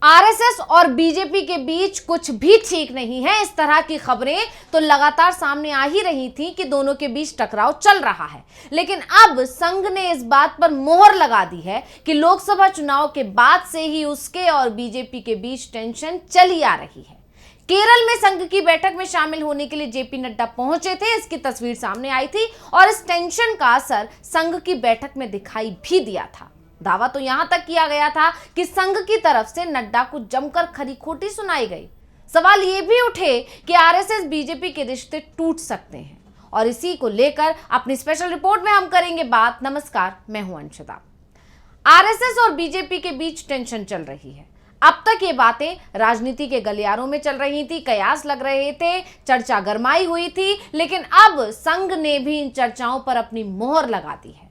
RSS और BJP के बीच कुछ भी ठीक नहीं है। इस तरह की खबरें तो लगातार सामने आ ही रही थी कि दोनों के बीच टकराव चल रहा है, लेकिन अब संघ ने इस बात पर मोहर लगा दी है कि लोकसभा चुनाव के बाद से ही उसके और बीजेपी के बीच टेंशन चली आ रही है। केरल में संघ की बैठक में शामिल होने के लिए जेपी नड्डा पहुंचे थे। इसकी तस्वीर सामने आई थी और इस टेंशन का असर संघ की बैठक में दिखाई भी दिया था। दावा तो यहां तक किया गया था कि संघ की तरफ से नड्डा को जमकर खरी खोटी सुनाई गई। सवाल ये भी उठे कि आरएसएस बीजेपी के रिश्ते टूट सकते हैं, और इसी को लेकर अपनी स्पेशल रिपोर्ट में हम करेंगे बात। नमस्कार, मैं हूं अंशिता। आरएसएस और बीजेपी के बीच टेंशन चल रही है। अब तक ये बातें राजनीति के गलियारों में चल रही थी, कयास लग रहे थे, चर्चा गरमाई हुई थी, लेकिन अब संघ ने भी इन चर्चाओं पर अपनी मोहर लगा दी है।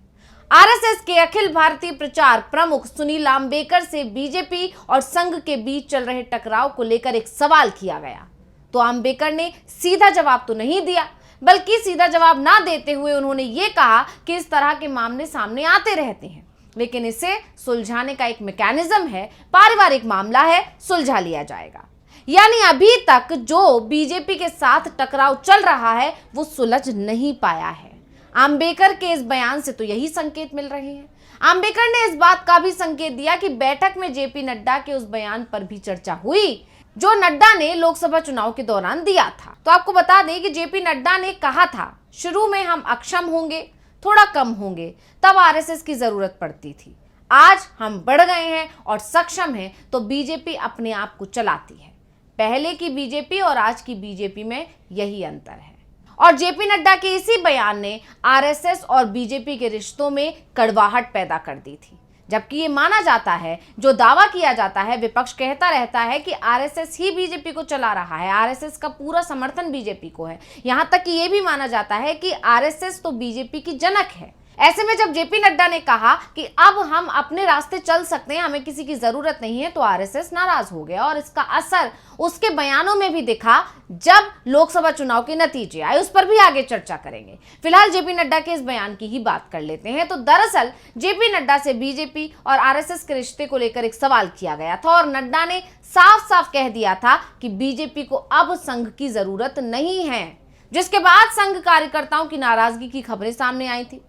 आरएसएस के अखिल भारतीय प्रचार प्रमुख सुनील आम्बेकर से बीजेपी और संघ के बीच चल रहे टकराव को लेकर एक सवाल किया गया, तो आम्बेकर ने सीधा जवाब तो नहीं दिया, बल्कि सीधा जवाब ना देते हुए उन्होंने ये कहा कि इस तरह के मामले सामने आते रहते हैं, लेकिन इसे सुलझाने का एक मैकेनिज्म है, पारिवारिक मामला है, सुलझा लिया जाएगा। यानी अभी तक जो बीजेपी के साथ टकराव चल रहा है वो सुलझ नहीं पाया है। आम्बेकर के इस बयान से तो यही संकेत मिल रहे हैं। आम्बेकर ने इस बात का भी संकेत दिया कि बैठक में जेपी नड्डा के उस बयान पर भी चर्चा हुई जो नड्डा ने लोकसभा चुनाव के दौरान दिया था। तो आपको बता दें कि जेपी नड्डा ने कहा था, शुरू में हम अक्षम होंगे, थोड़ा कम होंगे, तब आरएसएस की जरूरत पड़ती थी। आज हम बढ़ गए हैं और सक्षम हैं, तो बीजेपी अपने आप को चलाती है। पहले की बीजेपी और आज की बीजेपी में यही अंतर है। और जेपी नड्डा के इसी बयान ने आरएसएस और बीजेपी के रिश्तों में कड़वाहट पैदा कर दी थी। जबकि ये माना जाता है, जो दावा किया जाता है, विपक्ष कहता रहता है कि आरएसएस ही बीजेपी को चला रहा है, आरएसएस का पूरा समर्थन बीजेपी को है। यहां तक कि ये भी माना जाता है कि आरएसएस तो बीजेपी की जनक है। ऐसे में जब जेपी नड्डा ने कहा कि अब हम अपने रास्ते चल सकते हैं, हमें किसी की जरूरत नहीं है, तो आरएसएस नाराज हो गया, और इसका असर उसके बयानों में भी दिखा जब लोकसभा चुनाव के नतीजे आए। उस पर भी आगे चर्चा करेंगे। फिलहाल जेपी नड्डा के इस बयान की ही बात कर लेते हैं। तो दरअसल जेपी नड्डा से बीजेपी और आरएसएस के रिश्ते को लेकर एक सवाल किया गया था, और नड्डा ने साफ साफ कह दिया था कि बीजेपी को अब संघ की जरूरत नहीं है, जिसके बाद संघ कार्यकर्ताओं की नाराजगी की खबरें सामने आई थी।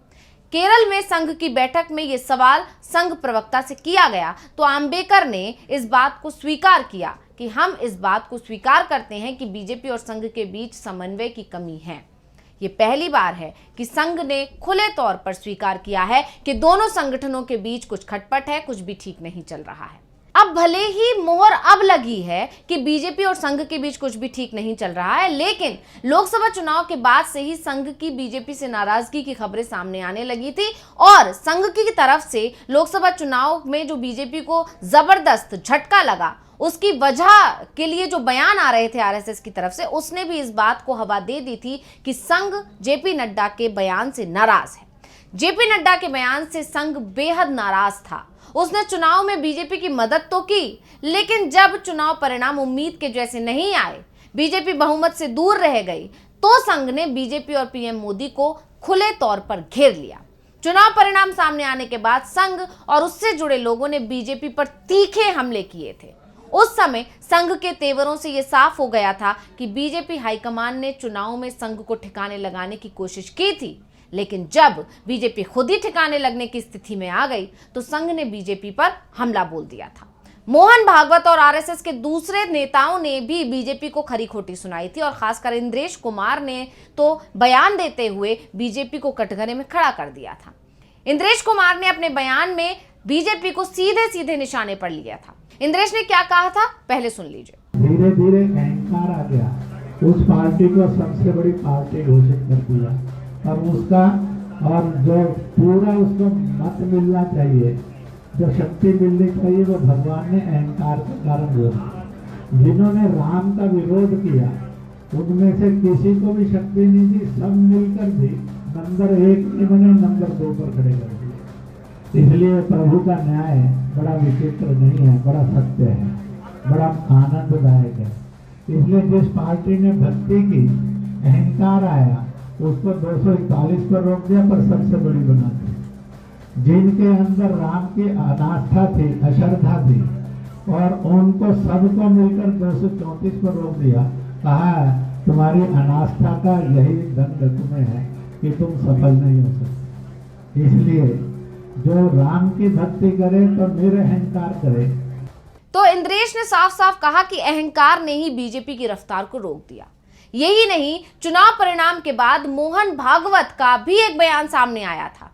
केरल में संघ की बैठक में यह सवाल संघ प्रवक्ता से किया गया, तो आम्बेकर ने इस बात को स्वीकार किया कि हम इस बात को स्वीकार करते हैं कि बीजेपी और संघ के बीच समन्वय की कमी है। ये पहली बार है कि संघ ने खुले तौर पर स्वीकार किया है कि दोनों संगठनों के बीच कुछ खटपट है, कुछ भी ठीक नहीं चल रहा है। अब भले ही मोहर अब लगी है कि बीजेपी और संघ के बीच कुछ भी ठीक नहीं चल रहा है, लेकिन लोकसभा चुनाव के बाद से ही संघ की बीजेपी से नाराजगी की खबरें सामने आने लगी थी, और संघ की तरफ से लोकसभा चुनाव में जो बीजेपी को जबरदस्त झटका लगा, उसकी वजह के लिए जो बयान आ रहे थे आरएसएस की तरफ से, उसने भी इस बात को हवा दे दी थी कि संघ जेपी नड्डा के बयान से नाराज है। जेपी नड्डा के बयान से संघ बेहद नाराज था। उसने चुनाव में बीजेपी की मदद तो की, लेकिन जब चुनाव परिणाम उम्मीद के जैसे नहीं आए, बीजेपी बहुमत से दूर रह गई, तो संघ ने बीजेपी और पीएम मोदी को खुले तौर पर घेर लिया। चुनाव परिणाम सामने आने के बाद संघ और उससे जुड़े लोगों ने बीजेपी पर तीखे हमले किए थे। उस समय संघ के तेवरों से यह साफ हो गया था कि बीजेपी हाईकमान ने चुनाव में संघ को ठिकाने लगाने की कोशिश की थी, लेकिन जब बीजेपी खुद ही ठिकाने लगने की स्थिति में आ गई, तो संघ ने बीजेपी पर हमला बोल दिया था। मोहन भागवत और आरएसएस के दूसरे नेताओं ने भी बीजेपी को खरी खोटी सुनाई थी, और खासकर इंद्रेश कुमार ने तो बयान देते हुए बीजेपी को कटघरे में खड़ा कर दिया था। इंद्रेश कुमार ने अपने बयान में बीजेपी को सीधे सीधे निशाने पर लिया था। इंद्रेश ने क्या कहा था, पहले सुन लीजिए। धीरे धीरे अहंकार आ गया, उस पार्टी को सबसे बड़ी पार्टी घोषित कर दिया, और उसका और जो पूरा उसको मत मिलना चाहिए, जो शक्ति मिलनी चाहिए, वो भगवान ने अहंकार के कारण दिया। जिन्होंने राम का विरोध किया, उनमें से किसी को भी शक्ति नहीं दी, सब मिलकर भी नंबर 1 नहीं बने, नंबर 2 पर खड़े कर दिए। इसलिए प्रभु का न्याय बड़ा विचित्र नहीं है, बड़ा सत्य है, बड़ा आनंददायक है। इसलिए जिस पार्टी ने भक्ति की, अहंकार आया, उसको 241 पर रोक दिया, पर सबसे बड़ी बना दी। जिनके अंदर राम की अनास्था थी, अश्रद्धा थी, और उनको सबको मिलकर 234 पर रोक दिया। कहा तुम्हारी अनास्था का यही दंड तुम्हें है कि तुम सफल नहीं हो सकते। इसलिए जो राम की भक्ति करे तो निरअहंकार करे। तो इंद्रेश ने साफ साफ कहा कि अहंकार ने ही बीजेपी की रफ्तार को रोक दिया। यही नहीं, चुनाव परिणाम के बाद मोहन भागवत का भी एक बयान सामने आया था।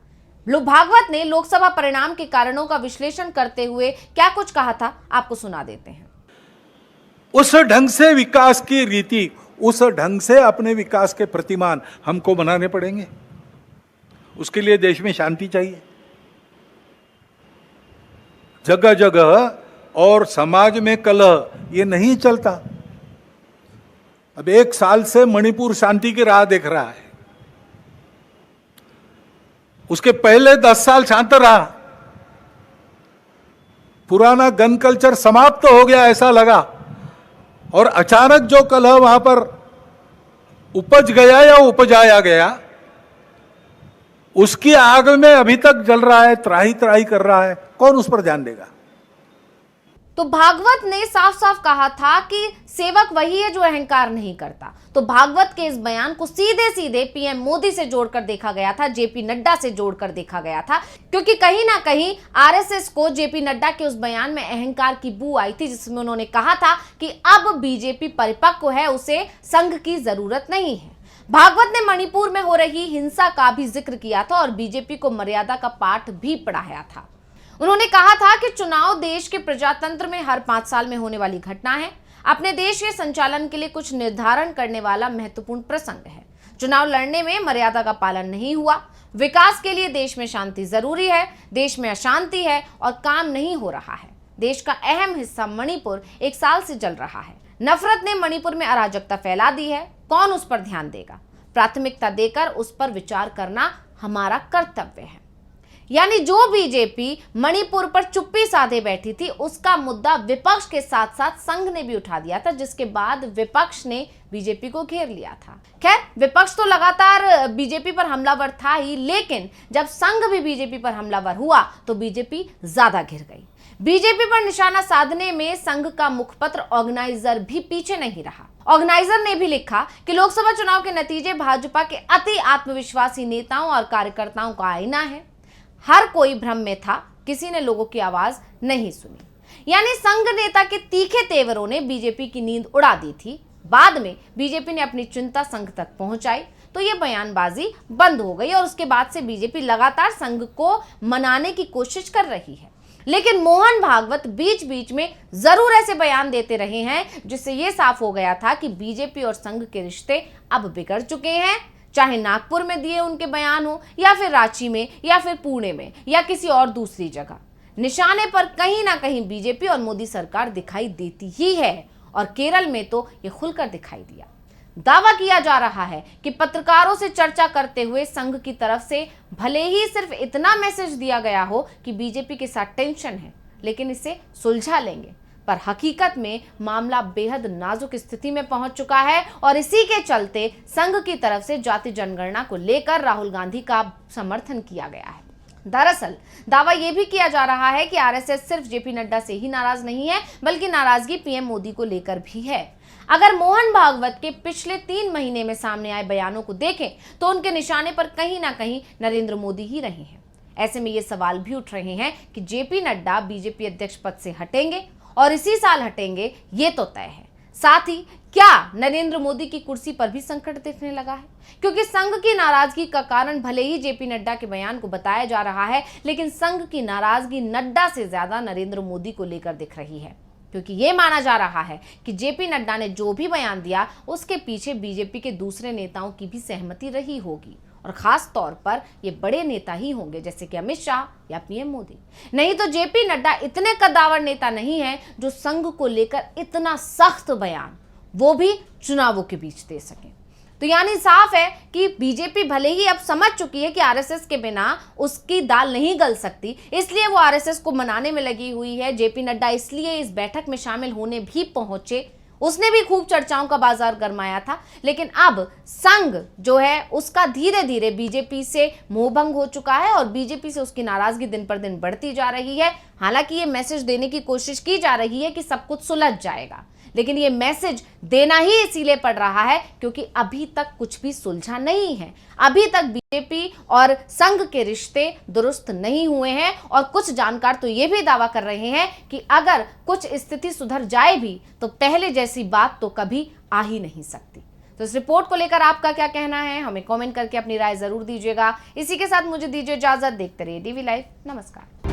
भागवत ने लोकसभा परिणाम के कारणों का विश्लेषण करते हुए क्या कुछ कहा था, आपको सुना देते हैं। उस ढंग से विकास की रीति, उस ढंग से अपने विकास के प्रतिमान हमको बनाने पड़ेंगे। उसके लिए देश में शांति चाहिए जगह जगह, और समाज में कलह ये नहीं चलता। अब 1 साल से मणिपुर शांति की राह देख रहा है, उसके पहले 10 साल शांत रहा। पुराना गन कल्चर समाप्त हो गया ऐसा लगा, और अचानक जो कलह वहां पर उपज गया या उपजाया गया, उसकी आग में अभी तक जल रहा है, त्राही त्राही कर रहा है। कौन उस पर ध्यान देगा? तो भागवत ने साफ साफ कहा था कि सेवक वही है जो अहंकार नहीं करता। तो भागवत के इस बयान को सीधे सीधे पीएम मोदी से जोड़कर देखा गया था, जेपी नड्डा से जोड़कर देखा गया था, क्योंकि कहीं ना कहीं आरएसएस को जेपी नड्डा के उस बयान में अहंकार की बू आई थी, जिसमें उन्होंने कहा था कि अब बीजेपी परिपक्व है, उसे संघ की जरूरत नहीं है। भागवत ने मणिपुर में हो रही हिंसा का भी जिक्र किया था और बीजेपी को मर्यादा का पाठ भी पढ़ाया था। उन्होंने कहा था कि चुनाव देश के प्रजातंत्र में हर 5 साल में होने वाली घटना है, अपने देश के संचालन के लिए कुछ निर्धारण करने वाला महत्वपूर्ण प्रसंग है। चुनाव लड़ने में मर्यादा का पालन नहीं हुआ। विकास के लिए देश में शांति जरूरी है, देश में अशांति है और काम नहीं हो रहा है। देश का अहम हिस्सा मणिपुर 1 साल से जल रहा है। नफरत ने मणिपुर में अराजकता फैला दी है, कौन उस पर ध्यान देगा? प्राथमिकता देकर उस पर विचार करना हमारा कर्तव्य है। यानी जो बीजेपी मणिपुर पर चुप्पी साधे बैठी थी, उसका मुद्दा विपक्ष के साथ साथ संघ ने भी उठा दिया था, जिसके बाद विपक्ष ने बीजेपी को घेर लिया था। खैर, विपक्ष तो लगातार बीजेपी पर हमलावर था ही, लेकिन जब संघ भी बीजेपी पर हमलावर हुआ तो बीजेपी ज्यादा घिर गई। बीजेपी पर निशाना साधने में संघ का मुखपत्र ऑर्गेनाइजर भी पीछे नहीं रहा। ऑर्गेनाइजर ने भी लिखा कि लोकसभा चुनाव के नतीजे भाजपा के अति आत्मविश्वासी नेताओं और कार्यकर्ताओं का आईना है। हर कोई भ्रम में था, किसी ने लोगों की आवाज नहीं सुनी। यानी संघ नेता के तीखे तेवरों ने बीजेपी की नींद उड़ा दी थी। बाद में बीजेपी ने अपनी चिंता संघ तक पहुंचाई तो ये बयानबाजी बंद हो गई और उसके बाद से बीजेपी लगातार संघ को मनाने की कोशिश कर रही है। लेकिन मोहन भागवत बीच बीच में जरूर ऐसे बयान देते रहे हैं जिससे यह साफ हो गया था कि बीजेपी और संघ के रिश्ते अब बिगड़ चुके हैं। चाहे नागपुर में दिए उनके बयान हो, या फिर रांची में, या फिर पुणे में, या किसी और दूसरी जगह, निशाने पर कहीं ना कहीं बीजेपी और मोदी सरकार दिखाई देती ही है। और केरल में तो ये खुलकर दिखाई दिया। दावा किया जा रहा है कि पत्रकारों से चर्चा करते हुए संघ की तरफ से भले ही सिर्फ इतना मैसेज दिया गया हो कि बीजेपी के साथ टेंशन है, लेकिन इसे सुलझा लेंगे, पर हकीकत में मामला बेहद नाजुक स्थिति में पहुंच चुका है और इसी के चलते संघ की तरफ से जाति जनगणना को लेकर राहुल गांधी का समर्थन किया गया है। दरअसल दावा यह भी किया जा रहा है कि आरएसएस सिर्फ जेपी नड्डा से ही नाराज नहीं है, बल्कि नाराजगी पीएम मोदी को लेकर भी है। अगर मोहन भागवत के पिछले 3 महीने में सामने आए बयानों को देखें तो उनके निशाने पर कहीं ना कहीं नरेंद्र मोदी ही रहे हैं। ऐसे में ये सवाल भी उठ रहे हैं कि जेपी नड्डा बीजेपी अध्यक्ष पद से हटेंगे और इसी साल हटेंगे, ये तो तय है। साथ ही क्या नरेंद्र मोदी की कुर्सी पर भी संकट दिखने लगा है? क्योंकि संघ की नाराजगी का कारण भले ही जेपी नड्डा के बयान को बताया जा रहा है, लेकिन संघ की नाराजगी नड्डा से ज्यादा नरेंद्र मोदी को लेकर दिख रही है, क्योंकि ये माना जा रहा है कि जेपी नड्डा ने जो भी बयान दिया उसके पीछे बीजेपी के दूसरे नेताओं की भी सहमति रही होगी, और खास तौर पर ये बड़े नेता ही होंगे, जैसे कि अमित शाह या पीएम मोदी। नहीं तो जेपी नड्डा इतने कद्दावर नेता नहीं है जो संघ को लेकर इतना सख्त बयान, वो भी चुनावों के बीच दे सके। तो यानी साफ है कि बीजेपी भले ही अब समझ चुकी है कि आरएसएस के बिना उसकी दाल नहीं गल सकती, इसलिए वो आरएसएस को मनाने में लगी हुई है। जेपी नड्डा इसलिए इस बैठक में शामिल होने भी पहुंचे, उसने भी खूब चर्चाओं का बाजार गरमाया था। लेकिन अब संघ जो है उसका धीरे धीरे बीजेपी से मोहभंग हो चुका है और बीजेपी से उसकी नाराजगी दिन पर दिन बढ़ती जा रही है। हालांकि ये मैसेज देने की कोशिश की जा रही है कि सब कुछ सुलझ जाएगा, लेकिन ये मैसेज देना ही इसीलिए पड़ रहा है क्योंकि अभी तक कुछ भी सुलझा नहीं है। अभी तक बीजेपी और संघ के रिश्ते दुरुस्त नहीं हुए हैं और कुछ जानकार तो ये भी दावा कर रहे हैं कि अगर कुछ स्थिति सुधर जाए भी तो पहले जैसी बात तो कभी आ ही नहीं सकती। तो इस रिपोर्ट को लेकर आपका क्या कहना है, हमें कमेंट करके अपनी राय जरूर दीजिएगा। इसी के साथ मुझे दीजिए इजाजत। देखते रहिए डीवी लाइव। नमस्कार।